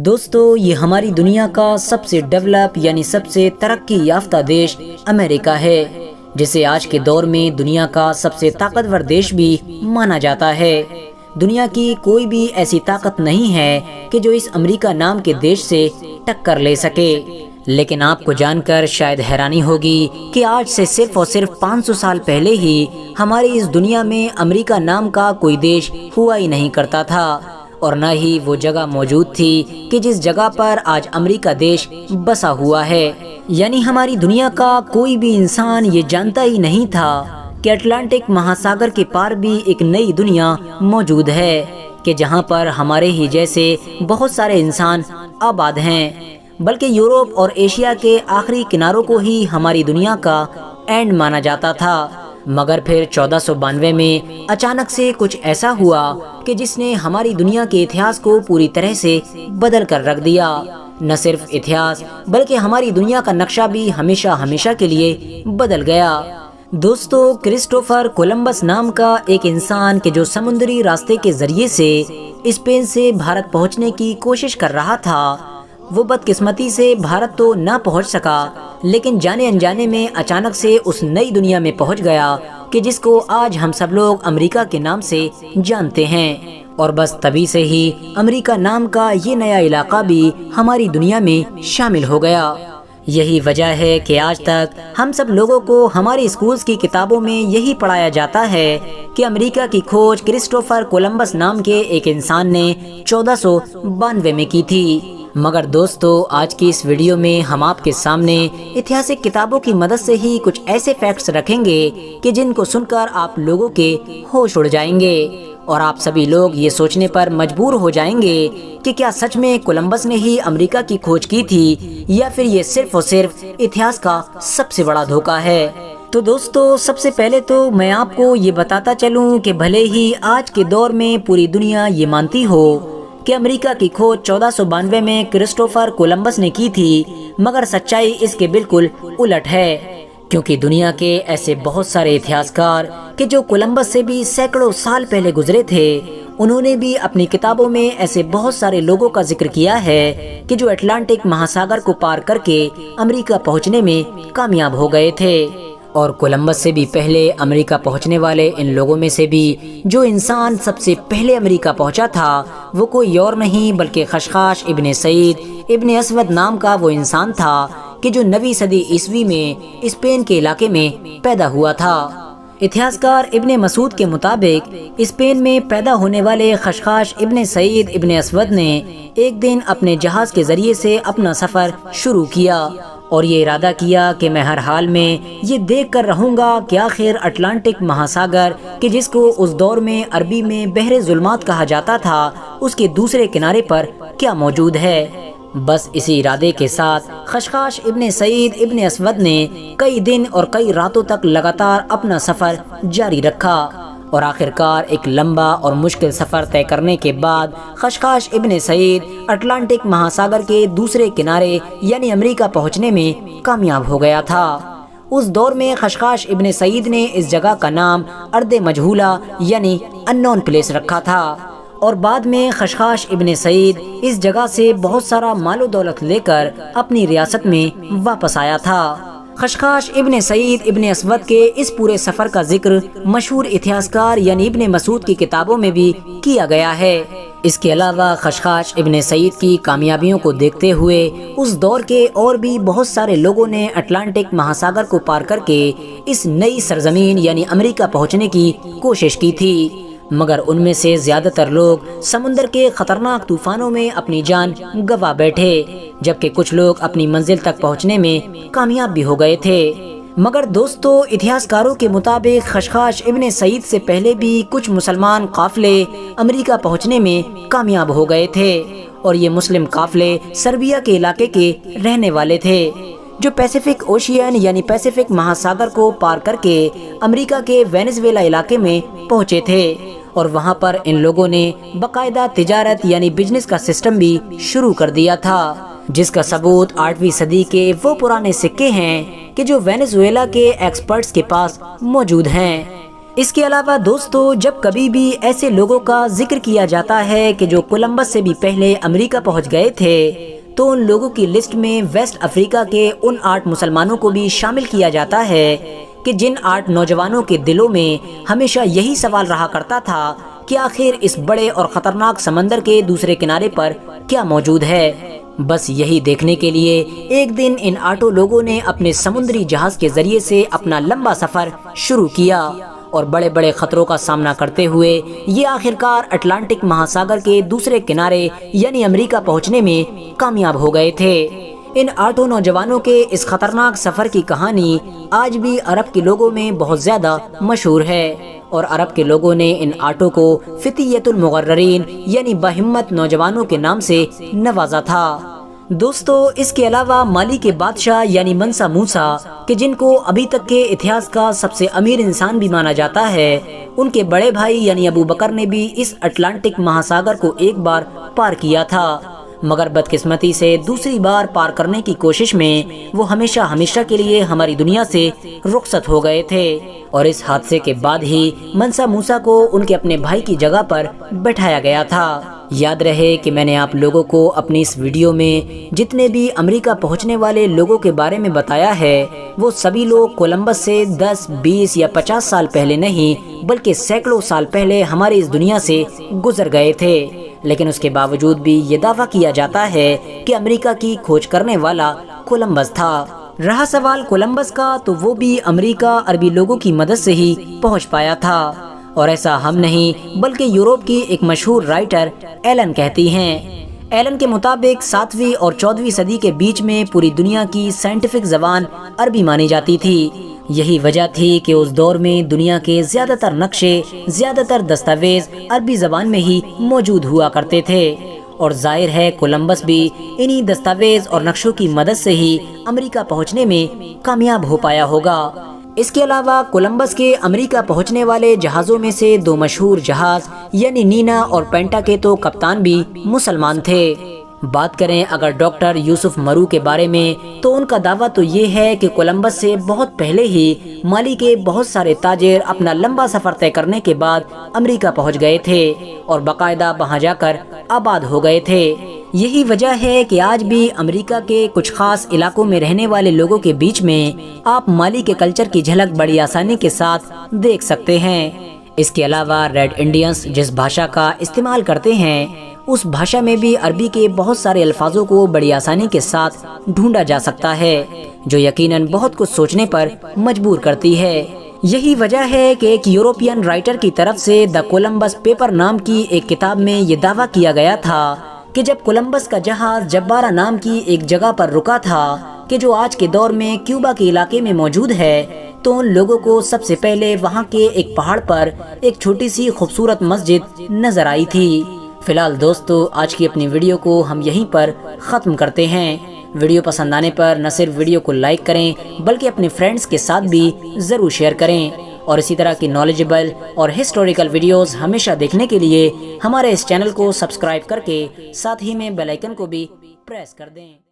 دوستو، یہ ہماری دنیا کا سب سے ڈیولپ یعنی سب سے ترقی یافتہ دیش امریکہ ہے، جسے آج کے دور میں دنیا کا سب سے طاقتور دیش بھی مانا جاتا ہے۔ دنیا کی کوئی بھی ایسی طاقت نہیں ہے کہ جو اس امریکہ نام کے دیش سے ٹکر لے سکے۔ لیکن آپ کو جان کر شاید حیرانی ہوگی کہ آج سے صرف اور صرف 500 سال پہلے ہی ہماری اس دنیا میں امریکہ نام کا کوئی دیش ہوا ہی نہیں کرتا تھا، اور نہ ہی وہ جگہ موجود تھی کہ جس جگہ پر آج امریکہ دیش بسا ہوا ہے۔ یعنی ہماری دنیا کا کوئی بھی انسان یہ جانتا ہی نہیں تھا کہ اٹلانٹک مہاساگر کے پار بھی ایک نئی دنیا موجود ہے، کہ جہاں پر ہمارے ہی جیسے بہت سارے انسان آباد ہیں، بلکہ یورپ اور ایشیا کے آخری کناروں کو ہی ہماری دنیا کا اینڈ مانا جاتا تھا۔ مگر پھر 1492 میں اچانک سے کچھ ایسا ہوا کہ جس نے ہماری دنیا کے اتہاس کو پوری طرح سے بدل کر رکھ دیا۔ نہ صرف اتہاس بلکہ ہماری دنیا کا نقشہ بھی ہمیشہ ہمیشہ کے لیے بدل گیا۔ دوستو، کرسٹوفر کولمبس نام کا ایک انسان کہ جو سمندری راستے کے ذریعے سے اسپین سے بھارت پہنچنے کی کوشش کر رہا تھا، وہ بدقسمتی سے بھارت تو نہ پہنچ سکا، لیکن جانے انجانے میں اچانک سے اس نئی دنیا میں پہنچ گیا کہ جس کو آج ہم سب لوگ امریکہ کے نام سے جانتے ہیں، اور بس تبھی سے ہی امریکہ نام کا یہ نیا علاقہ بھی ہماری دنیا میں شامل ہو گیا۔ یہی وجہ ہے کہ آج تک ہم سب لوگوں کو ہماری اسکولز کی کتابوں میں یہی پڑھایا جاتا ہے کہ امریکہ کی کھوج کرسٹوفر کولمبس نام کے ایک انسان نے 1492 میں کی تھی۔ مگر دوستو، آج کی اس ویڈیو میں ہم آپ کے سامنے اتہاسک کتابوں کی مدد سے ہی کچھ ایسے فیکٹس رکھیں گے کہ جن کو سن کر آپ لوگوں کے ہوش اڑ جائیں گے، اور آپ سبھی لوگ یہ سوچنے پر مجبور ہو جائیں گے کہ کیا سچ میں کولمبس نے ہی امریکہ کی کھوج کی تھی، یا پھر یہ صرف اور صرف اتہاس کا سب سے بڑا دھوکہ ہے۔ تو دوستو، سب سے پہلے تو میں آپ کو یہ بتاتا چلوں کہ بھلے ہی آج کے دور میں پوری دنیا یہ مانتی ہو کہ امریکہ کی کھوج 1492 میں کرسٹوفر کولمبس نے کی تھی، مگر سچائی اس کے بالکل الٹ ہے، کیونکہ دنیا کے ایسے بہت سارے اتہاسکار کہ جو کولمبس سے بھی سینکڑوں سال پہلے گزرے تھے، انہوں نے بھی اپنی کتابوں میں ایسے بہت سارے لوگوں کا ذکر کیا ہے کہ جو اٹلانٹک مہاساگر کو پار کر کے امریکہ پہنچنے میں کامیاب ہو گئے تھے۔ اور کولمبس سے بھی پہلے امریکہ پہنچنے والے ان لوگوں میں سے بھی جو انسان سب سے پہلے امریکہ پہنچا تھا، وہ کوئی اور نہیں بلکہ خشخاش ابن سعید ابن اسود نام کا وہ انسان تھا کہ جو 9ویں صدی عیسوی میں اسپین کے علاقے میں پیدا ہوا تھا۔ اتہاسکار ابن مسعود کے مطابق اسپین میں پیدا ہونے والے خشخاش ابن سعید ابن اسود نے ایک دن اپنے جہاز کے ذریعے سے اپنا سفر شروع کیا، اور یہ ارادہ کیا کہ میں ہر حال میں یہ دیکھ کر رہوں گا کہ آخر اٹلانٹک مہاساگر کہ جس کو اس دور میں عربی میں بحر ظلمات کہا جاتا تھا، اس کے دوسرے کنارے پر کیا موجود ہے۔ بس اسی ارادے کے ساتھ خشخاش ابن سعید ابن اسود نے کئی دن اور کئی راتوں تک لگاتار اپنا سفر جاری رکھا، اور آخرکار ایک لمبا اور مشکل سفر طے کرنے کے بعد خشخاش ابن سعید اٹلانٹک مہاساگر کے دوسرے کنارے یعنی امریکہ پہنچنے میں کامیاب ہو گیا تھا۔ اس دور میں خشخاش ابن سعید نے اس جگہ کا نام ارض مجہولہ یعنی اننون پلیس رکھا تھا، اور بعد میں خشخاش ابن سعید اس جگہ سے بہت سارا مال و دولت لے کر اپنی ریاست میں واپس آیا تھا۔ خشخاش ابن سعید ابن اسود کے اس پورے سفر کا ذکر مشہور اتہاسکار یعنی ابن مسعود کی کتابوں میں بھی کیا گیا ہے۔ اس کے علاوہ خشخاش ابن سعید کی کامیابیوں کو دیکھتے ہوئے اس دور کے اور بھی بہت سارے لوگوں نے اٹلانٹک مہاساگر کو پار کر کے اس نئی سرزمین یعنی امریکہ پہنچنے کی کوشش کی تھی، مگر ان میں سے زیادہ تر لوگ سمندر کے خطرناک طوفانوں میں اپنی جان گنوا بیٹھے، جبکہ کچھ لوگ اپنی منزل تک پہنچنے میں کامیاب بھی ہو گئے تھے۔ مگر دوستو، اتہاسکاروں کے مطابق خشخاش ابن سعید سے پہلے بھی کچھ مسلمان قافلے امریکہ پہنچنے میں کامیاب ہو گئے تھے، اور یہ مسلم قافلے سربیا کے علاقے کے رہنے والے تھے، جو پیسیفک اوشین یعنی پیسیفک مہاساگر کو پار کر کے امریکہ کے وینزویلا علاقے میں پہنچے تھے، اور وہاں پر ان لوگوں نے باقاعدہ تجارت یعنی بزنس کا سسٹم بھی شروع کر دیا تھا، جس کا ثبوت 8ویں صدی کے وہ پرانے سکے ہیں کہ جو وینزویلا کے ایکسپرٹس کے پاس موجود ہیں۔ اس کے علاوہ دوستو، جب کبھی بھی ایسے لوگوں کا ذکر کیا جاتا ہے کہ جو کولمبس سے بھی پہلے امریکہ پہنچ گئے تھے، تو ان لوگوں کی لسٹ میں ویسٹ افریقہ کے ان 8 مسلمانوں کو بھی شامل کیا جاتا ہے کہ جن 8 نوجوانوں کے دلوں میں ہمیشہ یہی سوال رہا کرتا تھا کہ آخر اس بڑے اور خطرناک سمندر کے دوسرے کنارے پر کیا موجود ہے۔ بس یہی دیکھنے کے لیے ایک دن ان 8 لوگوں نے اپنے سمندری جہاز کے ذریعے سے اپنا لمبا سفر شروع کیا اور بڑے بڑے خطروں کا سامنا کرتے ہوئے یہ آخرکار اٹلانٹک مہاساگر کے دوسرے کنارے یعنی امریکہ پہنچنے میں کامیاب ہو گئے تھے۔ ان 8 نوجوانوں کے اس خطرناک سفر کی کہانی آج بھی عرب کے لوگوں میں بہت زیادہ مشہور ہے، اور عرب کے لوگوں نے ان 8 کو فتیۃ المغررین یعنی باہمت نوجوانوں کے نام سے نوازا تھا۔ دوستو، اس کے علاوہ مالی کے بادشاہ یعنی منسا موسیٰ کہ جن کو ابھی تک کے اتہاس کا سب سے امیر انسان بھی مانا جاتا ہے، ان کے بڑے بھائی یعنی ابو بکر نے بھی اس اٹلانٹک مہاساگر کو ایک بار پار کیا تھا، مگر بدقسمتی سے دوسری بار پار کرنے کی کوشش میں وہ ہمیشہ کے لیے ہماری دنیا سے رخصت ہو گئے تھے، اور اس حادثے کے بعد ہی منسا موسیٰ کو ان کے اپنے بھائی کی جگہ پر بٹھایا گیا تھا۔ یاد رہے کہ میں نے آپ لوگوں کو اپنی اس ویڈیو میں جتنے بھی امریکہ پہنچنے والے لوگوں کے بارے میں بتایا ہے، وہ سبھی لوگ کولمبس سے 10، 20 یا 50 سال پہلے نہیں بلکہ سینکڑوں سال پہلے ہماری اس دنیا سے گزر گئے تھے، لیکن اس کے باوجود بھی یہ دعویٰ کیا جاتا ہے کہ امریکہ کی کھوج کرنے والا کولمبس تھا۔ رہا سوال کولمبس کا، تو وہ بھی امریکہ عربی لوگوں کی مدد سے ہی پہنچ پایا تھا، اور ایسا ہم نہیں بلکہ یورپ کی ایک مشہور رائٹر ایلن کہتی ہیں۔ ایلن کے مطابق 7ویں اور 14ویں صدی کے بیچ میں پوری دنیا کی سائنٹیفک زبان عربی مانی جاتی تھی۔ یہی وجہ تھی کہ اس دور میں دنیا کے زیادہ تر نقشے، زیادہ تر دستاویز عربی زبان میں ہی موجود ہوا کرتے تھے، اور ظاہر ہے کولمبس بھی انہی دستاویز اور نقشوں کی مدد سے ہی امریکہ پہنچنے میں کامیاب ہو پایا ہوگا۔ اس کے علاوہ کولمبس کے امریکہ پہنچنے والے جہازوں میں سے 2 مشہور جہاز یعنی نینا اور پینٹا کے تو کپتان بھی مسلمان تھے۔ بات کریں اگر ڈاکٹر یوسف مرو کے بارے میں، تو ان کا دعویٰ تو یہ ہے کہ کولمبس سے بہت پہلے ہی مالی کے بہت سارے تاجر اپنا لمبا سفر طے کرنے کے بعد امریکہ پہنچ گئے تھے اور باقاعدہ وہاں جا کر آباد ہو گئے تھے۔ یہی وجہ ہے کہ آج بھی امریکہ کے کچھ خاص علاقوں میں رہنے والے لوگوں کے بیچ میں آپ مالی کے کلچر کی جھلک بڑی آسانی کے ساتھ دیکھ سکتے ہیں۔ اس کے علاوہ ریڈ انڈینز جس بھاشا کا استعمال کرتے ہیں، اس بھاشا میں بھی عربی کے بہت سارے الفاظوں کو بڑی آسانی کے ساتھ ڈھونڈا جا سکتا ہے، جو یقیناً بہت کچھ سوچنے پر مجبور کرتی ہے۔ یہی وجہ ہے کہ ایک یورپین رائٹر کی طرف سے دا کولمبس پیپر نام کی ایک کتاب میں یہ دعویٰ کیا گیا تھا کہ جب کولمبس کا جہاز جبارہ نام کی ایک جگہ پر رکا تھا کہ جو آج کے دور میں کیوبا کے علاقے میں موجود ہے، تو ان لوگوں کو سب سے پہلے وہاں کے ایک پہاڑ پر ایک چھوٹی سی خوبصورت مسجد نظر آئی تھی۔ فی الحال دوستو، آج کی اپنی ویڈیو کو ہم یہیں پر ختم کرتے ہیں۔ ویڈیو پسند آنے پر نہ صرف ویڈیو کو لائک کریں بلکہ اپنے فرینڈز کے ساتھ بھی ضرور شیئر کریں، اور اسی طرح کی نالجبل اور ہسٹوریکل ویڈیوز ہمیشہ دیکھنے کے لیے ہمارے اس چینل کو سبسکرائب کر کے ساتھ ہی میں بیل آئیکن کو بھی پریس کر دیں۔